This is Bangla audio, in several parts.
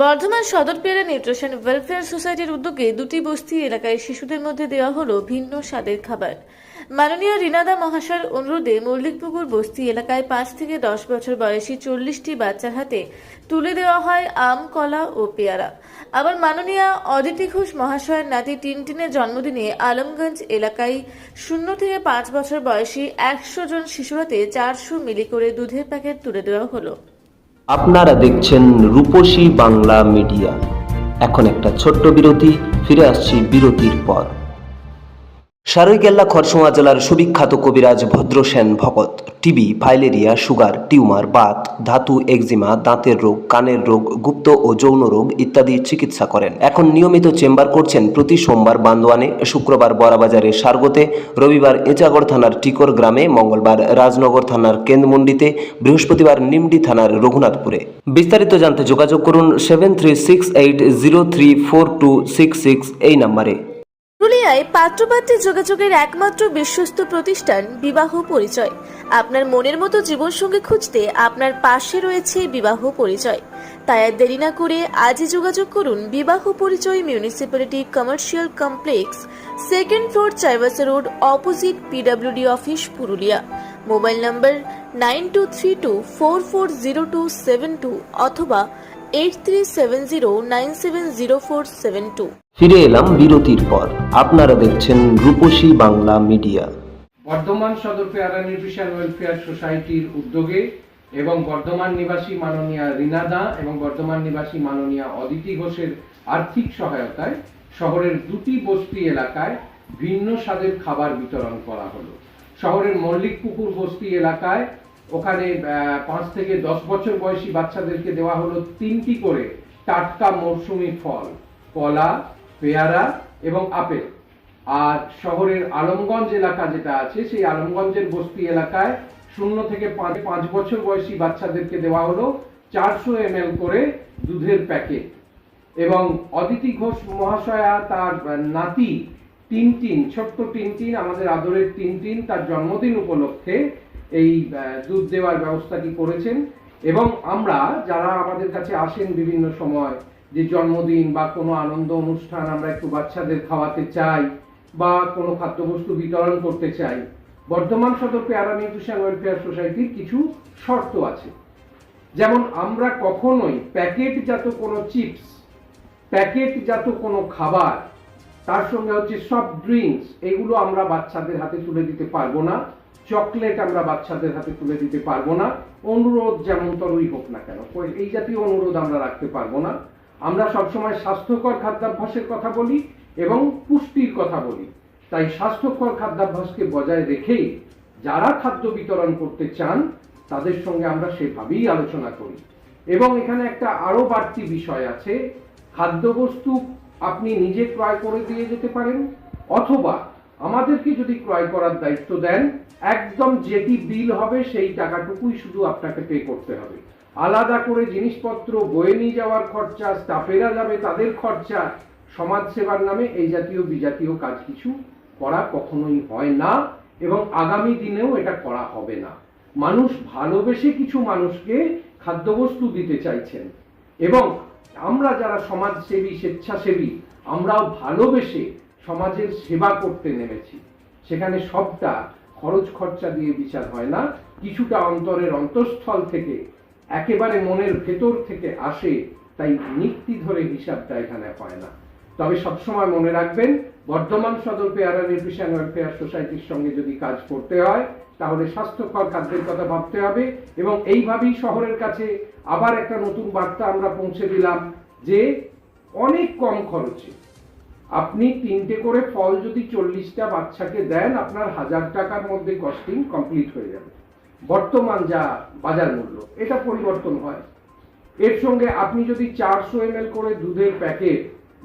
বর্ধমান সদর পেয়ারা নিউট্রিশন ওয়েলফেয়ার সোসাইটির উদ্যোগে দুটি বস্তি এলাকায় শিশুদের মধ্যে দেওয়া হলো ভিন্ন স্বাদের খাবার। মাননীয় রিনাদা মহাশয়ের অনুরোধে মল্লিকপুকুর বস্তি এলাকায় 5 থেকে 10 বছর বয়সী 40টি বাচ্চার হাতে তুলে দেওয়া হয় আম, কলা ও পেয়ারা। আবার মাননীয় অদিতি ঘোষ মহাশয়ের নাতি টিনটিনের জন্মদিনে আলমগঞ্জ এলাকায় 0 থেকে 5 বছর বয়সী 100 জন শিশুর হাতে 400 মিলি করে দুধের প্যাকেট তুলে দেওয়া হলো। আপনারা দেখছেন রূপসী বাংলা মিডিয়া। এখন একটা ছোট্ট বিরতি, ফিরে আসছি বিরতির পর। সারৈকেল্লা খরসোয়া জেলার সুবিখ্যাত কবিরাজ ভদ্রসেন ভকত TB, filaria, sugar, tumour, Baat, ধাতু, একজিমা, দাঁতের রোগ, কানের রোগ, গুপ্ত ও যৌন রোগ ইত্যাদি চিকিৎসা করেন। এখন নিয়মিত চেম্বার করছেন প্রতি সোমবার বান্দোয়ানে, শুক্রবার বড়াবাজারের সারগোতে, রবিবার এঁচাগড় থানার টিকর গ্রামে, মঙ্গলবার রাজনগর থানার কেন্দ্রমন্ডিতে, বৃহস্পতিবার নিমডি থানার রঘুনাথপুরে। বিস্তারিত জানতে যোগাযোগ করুন 7368034266 এই নম্বরে। পুরুলিয়ায় পাত্রপাত্রী যোগাযোগের একমাত্র বিশ্বস্ত প্রতিষ্ঠান বিবাহ পরিচয়। আপনার মনের মতো জীবনসঙ্গী খুঁজতে আপনার পাশে রয়েছে বিবাহ পরিচয়। তাই আর দেরি না করে আজই যোগাযোগ করুন বিবাহ পরিচয় municipality commercial complex, 2nd floor, Chaibasa road, opposite PWD office, Purulia. Mobile নম্বর 9232440272 অথবা 8370970472। ফিরে এলাম বিরতির পর। আপনারা দেখছেন রূপসী বাংলা মিডিয়া। বর্ধমান সদর পেয়ারা নিউট্রিশন ওয়েলফেয়ার সোসাইটির উদ্যোগে এবং বর্ধমান নিবাসী মাননীয়া রিনাদা এবং বর্ধমান নিবাসী মাননীয়া অদিতি ঘোষের আর্থিক সহায়তায় শহরের দুটি বস্তি এলাকায় ভিন্ন স্বাদের খাবার বিতরণ করা হলো। শহরের মল্লিকপুকুর বস্তি এলাকায় ওখানে 5 থেকে 10 বছর বয়সী বাচ্চাদেরকে দেওয়া হলো 3টি করে টাটকা মৌসুমি ফল, কলা, পেয়ারা এবং আপেল। আর শহরের আলমগঞ্জ এলাকা যেটা আছে, সেই আলমগঞ্জের বস্তি এলাকায় 0 থেকে 5 বছর বয়সী বাচ্চাদেরকে দেওয়া হলো 400 ml করে দুধের প্যাকেট। এবং অদিতি ঘোষ মহাশয়া তার নাতি টিনটিন, ছোট্ট টিনটিন, আমাদের আদরের টিনটিন, তার জন্মদিন উপলক্ষে এই দুধ দেওয়ার ব্যবস্থাটি করেছেন। এবং আমরা যারা আমাদের কাছে আসেন বিভিন্ন সময়, যে জন্মদিন বা কোনো আনন্দ অনুষ্ঠান আমরা একটু বাচ্চাদের খাওয়াতে চাই বা কোনো খাদ্যবস্তু বিতরণ করতে চাই, বর্ধমান সদর পেয়ারা নিউট্রিশন ওয়েলফেয়ার সোসাইটির কিছু শর্ত আছে। যেমন আমরা কখনোই প্যাকেটজাত কোনো চিপস, প্যাকেটজাত কোনো খাবার, তার সঙ্গে হচ্ছে সফট ড্রিঙ্কস, এগুলো আমরা বাচ্চাদের হাতে তুলে দিতে পারবো না। চকলেট আমরা বাচ্চাদের হাতে তুলে দিতে পারবো না। অনুরোধ যেমন তরই হোক না কেন, এই জাতীয় অনুরোধ আমরা রাখতে পারবো না। আমরা সবসময় স্বাস্থ্যকর খাদ্যাভ্যাসের কথা বলি এবং পুষ্টির কথা বলি। তাই স্বাস্থ্যকর খাদ্যাভ্যাসকে বজায় রেখেই যারা খাদ্য বিতরণ করতে চান তাদের সঙ্গে আমরা সেভাবেই আলোচনা করি। এবং এখানে একটা আরো বাড়তি বিষয় আছে, খাদ্যবস্তু আপনি নিজে ক্রয় করে দিয়ে যেতে পারেন, অথবা আমাদেরকে যদি ক্রয় করার দায়িত্ব দেন, একদম যেটি বিল হবে সেই টাকাটুকুই শুধু আপনাকে পে করতে হবে। আলাদা করে জিনিসপত্র বয়ে নিয়ে যাওয়ার খরচা, স্টাফেরা যাবে তাদের খরচা, সমাজ সেবার নামে এই জাতীয় বিজাতীয় কাজ কিছু করা কখনোই হয় না এবং আগামী দিনেও এটা করা হবে না। মানুষ ভালোবেসে কিছু মানুষকে খাদ্যবস্তু দিতে চাইছেন এবং আমরা যারা সমাজসেবী, স্বেচ্ছাসেবী, আমরাও ভালোবেসে সমাজের সেবা করতে নেমেছি। সেখানে সবটা খরচ খরচা দিয়ে বিচার হয় না, কিছুটা অন্তরের অন্তঃস্থল থেকে, একেবারে মনের ভেতর থেকে আসে, তাই নীতি ধরে হিসাবটা এখানে হয় না। তবে সবসময় মনে রাখবেন, বর্ধমান সদর পেয়ারা নিউট্রিশন ওয়েলফেয়ার সোসাইটির সঙ্গে যদি কাজ করতে হয় তাহলে স্বাস্থ্যকর খাদ্যের কথা ভাবতে হবে। এবং এইভাবেই শহরের কাছে আবার একটা নতুন বার্তা আমরা পৌঁছে দিলাম যে অনেক কম খরচে আপনি 3টে করে ফল যদি 40টা বাচ্চাকে দেন, আপনার 1000 টাকার মধ্যে কস্টিং কমপ্লিট হয়ে যাবে। বর্তমান যা বাজার মূল্য, এটা পরিবর্তন হয়। এর সঙ্গে আপনি যদি 400 ml করে দুধের প্যাকেট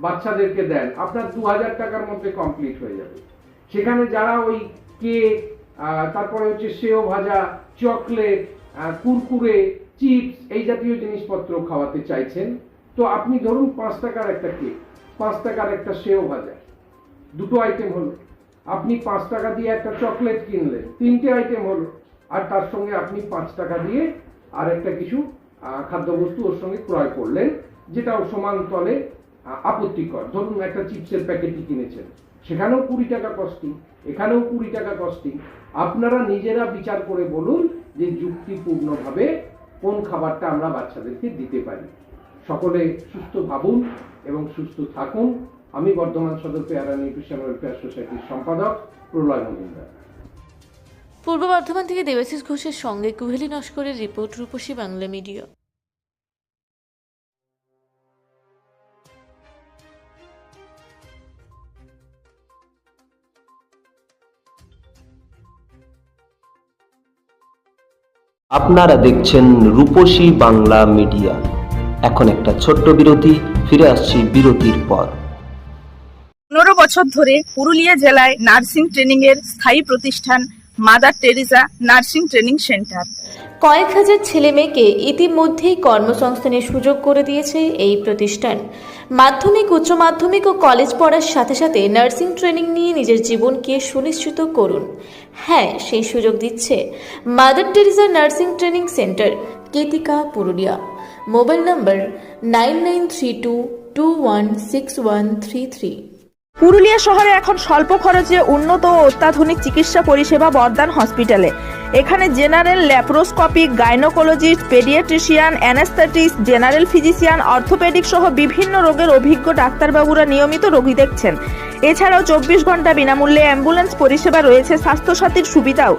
বাচ্চাদেরকে দেন, আপনার 2000 টাকার মধ্যে কমপ্লিট হয়ে যাবে। সেখানে যারা ওই কেক, তারপরে হচ্ছে সেও ভাজা, চকলেট, কুরকুরে, চিপস, এই জাতীয় জিনিসপত্র খাওয়াতে চাইছেন, তো আপনি ধরুন 5 টাকার একটা কেক, 5 টাকার একটা সেও ভাজা, দুটো আইটেম হলো। আপনি 5 টাকা দিয়ে একটা চকলেট কিনলেন, 3টে আইটেম হলো। আর তার সঙ্গে আপনি 5 টাকা দিয়ে আর একটা কিছু খাদ্যবস্তু ওর সঙ্গে ক্রয় করলেন, যেটা সমান তলে আপত্তিকর। ধরুন একটা চিপসের প্যাকেটই কিনেছেন, সেখানেও 20 টাকা কস্টিং, এখানেও 20 টাকা কস্টিং। আপনারা নিজেরা বিচার করে বলুন যে যুক্তিপূর্ণভাবে কোন খাবারটা আমরা বাচ্চাদেরকে দিতে পারি। সকলে সুস্থ ভাবুন এবং সুস্থ থাকুন। আমি বর্ধমান সদর পেয়ারা নিউট্রিশন ওয়েলফেয়ার সোসাইটির সম্পাদক প্রলয় মজুমদার। পূর্ব বর্ধমান থেকে দেবাশিস ঘোষের সঙ্গে কুহেলি নস্করের রিপোর্ট, রূপসী বাংলা মিডিয়া। আপনারা দেখছেন রূপসী বাংলা মিডিয়া। এখন একটা ছোট্ট বিরতি, ফিরে আসছি বিরতির পর। 15 বছর ধরে পুরুলিয়া জেলায় নার্সিং ট্রেনিং এর স্থায়ী প্রতিষ্ঠান mother Teresa nursing training centre. কয়েক হাজার ছেলে মেয়েকে ইতিমধ্যেই কর্মসংস্থানের সুযোগ করে দিয়েছে এই প্রতিষ্ঠান। মাধ্যমিক, উচ্চ মাধ্যমিক ও কলেজ পড়ার সাথে সাথে নার্সিং ট্রেনিং নিয়ে নিজের জীবনকে সুনিশ্চিত করুন। হ্যাঁ, সেই সুযোগ দিচ্ছে Mother Teresa nursing training centre, Ketika, Purulia. Mobile number 9932216133। Purulia শহরে এখন স্বল্প খরচে উন্নত ও অত্যাধুনিক চিকিৎসা পরিষেবা বর্ধমান হসপিটালে। এখানে general, laparoscopic, gynaecologist, paediatrician, anaesthetist, general physician, orthopaedic সহ বিভিন্ন রোগের অভিজ্ঞ ডাক্তারবাবুরা নিয়মিত রোগী দেখছেন। এছাড়াও 24 ঘন্টা বিনামূল্যে অ্যাম্বুলেন্স পরিষেবা রয়েছে, স্বাস্থ্যসাথীর সুবিধাও।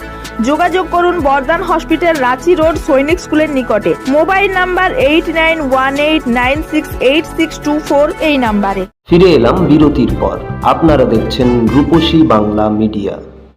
যোগাযোগ করুন বর্ধমান হসপিটাল, রাঁচি রোড, সৈনিক স্কুলের নিকটে। মোবাইল নাম্বার 8918968624 এই নাম্বারে। ফিরে এলাম বিরতির পর। আপনারা দেখছেন রূপসী বাংলা মিডিয়া।